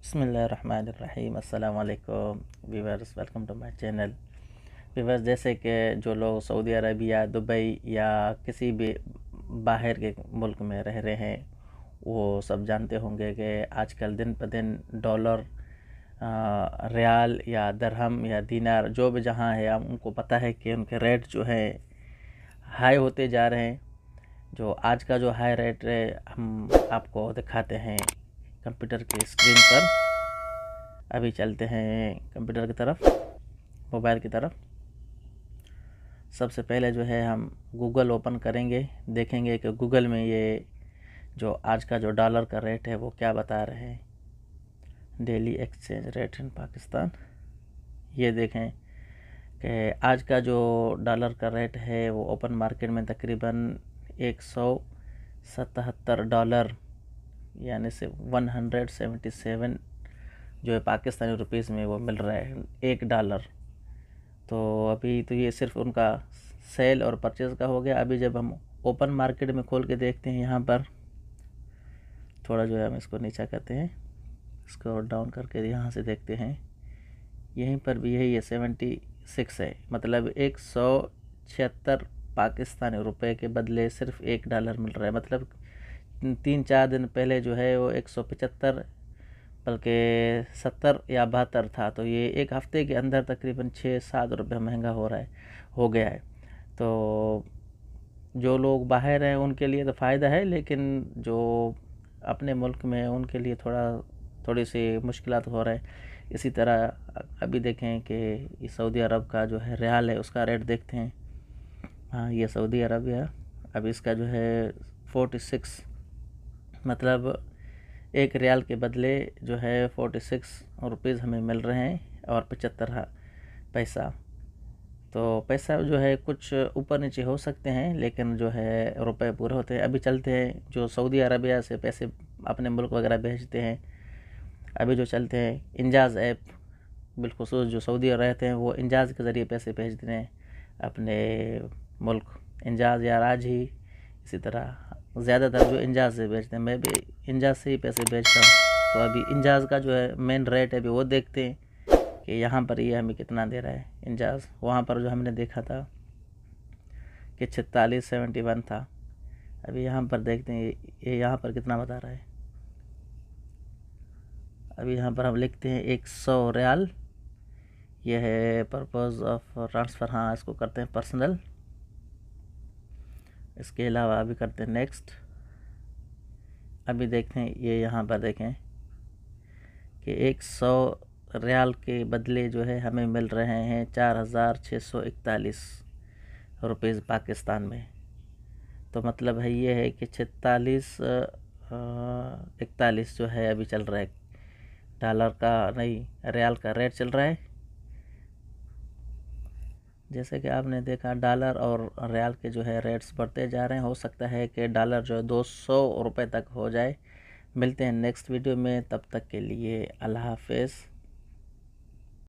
बिस्मिल्लाहिर्रहमानिर्रहीम। अस्सलाम वालेकुम viewers, welcome to my channel. Viewers, जैसे कि जो लोग सऊदी अरबिया, दुबई या किसी भी बाहर के मुल्क में रह रहे हैं वो सब जानते होंगे कि आजकल दिन ब दिन डॉलर, रियाल या दरहम या दीनार जो भी जहाँ है, हम उनको पता है कि उनके रेट जो है हाई होते जा रहे हैं। जो आज का जो हाई रेट है हम आपको दिखाते हैं कंप्यूटर की स्क्रीन पर। अभी चलते हैं कंप्यूटर की तरफ, मोबाइल की तरफ। सबसे पहले जो है हम गूगल ओपन करेंगे, देखेंगे कि गूगल में ये जो आज का जो डॉलर का रेट है वो क्या बता रहे हैं। Daily exchange rate in Pakistan, ये देखें कि आज का जो डॉलर का रेट है वो ओपन मार्केट में तकरीबन $177 यानी से 177 जो है पाकिस्तानी रुपीस में वो मिल रहा है $1। तो अभी तो ये सिर्फ उनका सेल और परचेज़ का हो गया। अभी जब हम ओपन मार्केट में खोल के देखते हैं, यहाँ पर थोड़ा जो है हम इसको नीचा करते हैं, इसको डाउन करके यहाँ से देखते हैं, यहीं पर भी यही है 76 है। मतलब 176 पाकिस्तानी रुपए के बदले सिर्फ $1 मिल रहा है। मतलब 3-4 दिन पहले जो है वो 175 बल्कि 70 या 72 था। तो ये एक हफ़्ते के अंदर तकरीबन 6-7 रुपये महंगा हो गया है। तो जो लोग बाहर हैं उनके लिए तो फ़ायदा है, लेकिन जो अपने मुल्क में हैं उनके लिए थोड़ी सी मुश्किलात हो रहा है। इसी तरह अभी देखें कि ये सऊदी अरब का जो है रियाल है, उसका रेट देखते हैं। हाँ, ये सऊदी अरब है। अब इसका जो है 46, मतलब एक रियाल के बदले जो है 46 रुपीज़ हमें मिल रहे हैं और 75 पैसा। तो पैसा जो है कुछ ऊपर नीचे हो सकते हैं, लेकिन जो है रुपए पूरे होते हैं। अभी चलते हैं जो सऊदी अरबिया से पैसे अपने मुल्क वगैरह भेजते हैं, अभी जो चलते हैं इंजाज़ ऐप, बिलखुसूस जो सऊदी रहते हैं वो इंजाज़ के ज़रिए पैसे भेजते हैं अपने मुल्क। इंजाज़ या राजी, इसी तरह ज़्यादातर जो इंजाज़ से भेजते हैं, मैं भी इंजाज़ से ही पैसे भेजता हूँ। तो अभी इंजाज़ का जो है मेन रेट है, अभी वो देखते हैं कि यहाँ पर ये हमें कितना दे रहा है इंजाज़। वहाँ पर जो हमने देखा था कि 46.71 था। अभी यहाँ पर देखते हैं ये यहाँ पर कितना बता रहा है। अभी यहाँ पर हम लिखते हैं 100 रियाल, ये है पर्पज़ ऑफ ट्रांसफ़र। हाँ, इसको करते हैं पर्सनल। इसके अलावा अभी करते हैं नेक्स्ट। अभी देखते हैं ये यहाँ पर देखें कि 100 रियाल के बदले जो है हमें मिल रहे हैं 4,641 रुपीज़ पाकिस्तान में। तो मतलब है ये है कि 41 जो है अभी चल रहा है, डॉलर का नहीं रियाल का रेट चल रहा है। जैसे कि आपने देखा डॉलर और रियाल के जो है रेट्स बढ़ते जा रहे हैं। हो सकता है कि डॉलर जो है 200 रुपये तक हो जाए। मिलते हैं नेक्स्ट वीडियो में, तब तक के लिए अल्लाह हाफ़िज़।